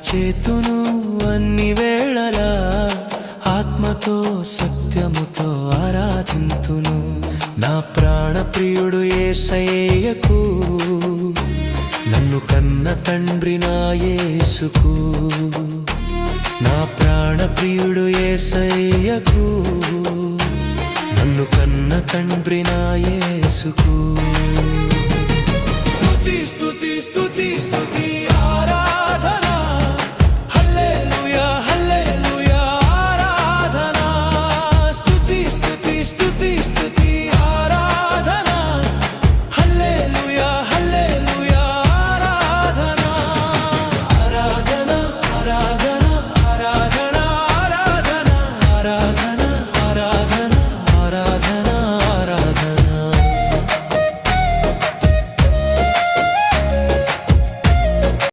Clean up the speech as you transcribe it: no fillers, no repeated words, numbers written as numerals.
చేతును అన్ని వేళలా ఆత్మతో సత్యముతో ఆరాధింతును. నా ప్రాణ ప్రియుడు యేసయ్యకు, నన్ను కన్న తండ్రి నా యేసుకు. నా ప్రాణ ప్రియుడు యేసయ్యకు, నన్ను కన్న తండ్రి నా యేసుకు. స్తుతిస్తూ